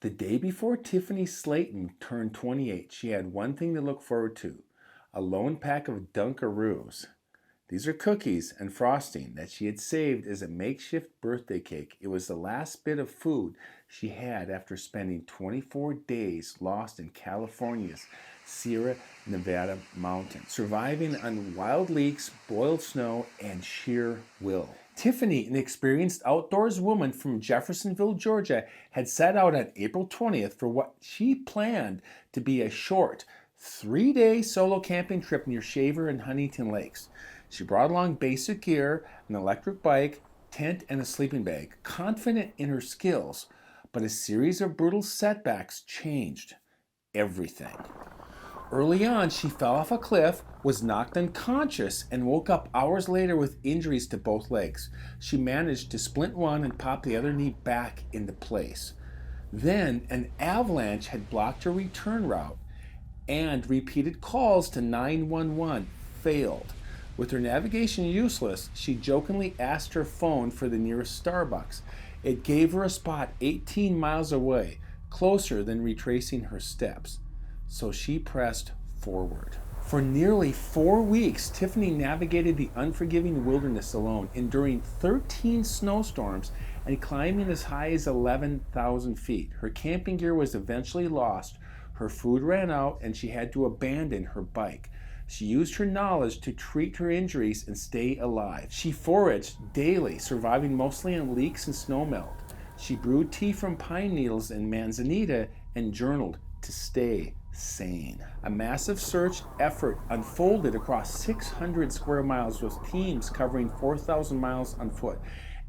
The day before Tiffany Slaton turned 28, she had one thing to look forward to: a lone pack of Dunkaroos. These are cookies and frosting that she had saved as a makeshift birthday cake. It was the last bit of food she had after spending 24 days lost in California's Sierra Nevada mountains, surviving on wild leeks, boiled snow, and sheer will. Tiffany, an experienced outdoors woman from Jeffersonville, Georgia, had set out on April 20th for what she planned to be a short 3-day solo camping trip near Shaver and Huntington Lakes. She brought along basic gear, an electric bike, tent, and a sleeping bag, confident in her skills. But a series of brutal setbacks changed everything. Early on, she fell off a cliff, was knocked unconscious, and woke up hours later with injuries to both legs. She managed to splint one and pop the other knee back into place. Then, an avalanche had blocked her return route, and repeated calls to 911 failed. With her navigation useless, she jokingly asked her phone for the nearest Starbucks. It gave her a spot 18 miles away, closer than retracing her steps. So she pressed forward. For nearly 4 weeks, Tiffany navigated the unforgiving wilderness alone, enduring 13 snowstorms and climbing as high as 11,000 feet. Her camping gear was eventually lost, her food ran out, and she had to abandon her bike. She used her knowledge to treat her injuries and stay alive. She foraged daily, surviving mostly on leeks and snowmelt. She brewed tea from pine needles and manzanita and journaled to stay sane. A massive search effort unfolded across 600 square miles with teams covering 4,000 miles on foot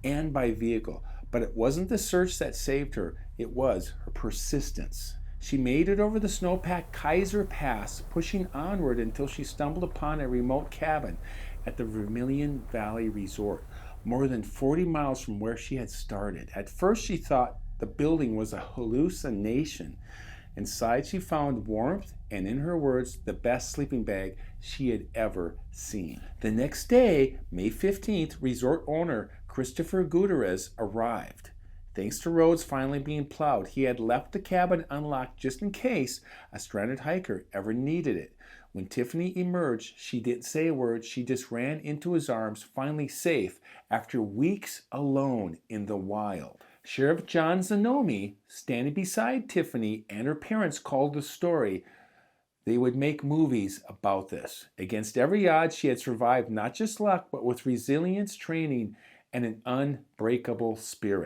and by vehicle. But it wasn't the search that saved her, it was her persistence. She made it over the snow-packed Kaiser Pass, pushing onward until she stumbled upon a remote cabin at the Vermilion Valley Resort, more than 40 miles from where she had started. At first she thought the building was a hallucination. Inside she found warmth and, in her words, the best sleeping bag she had ever seen. The next day, May 15th, resort owner Christopher Gutierrez arrived. Thanks to roads finally being plowed, he had left the cabin unlocked just in case a stranded hiker ever needed it. When Tiffany emerged, she didn't say a word. She just ran into his arms, finally safe after weeks alone in the wild. Sheriff John Zanomi, standing beside Tiffany and her parents, called the story. They would make movies about this. Against every odds, she had survived not just luck, but with resilience, training, and an unbreakable spirit.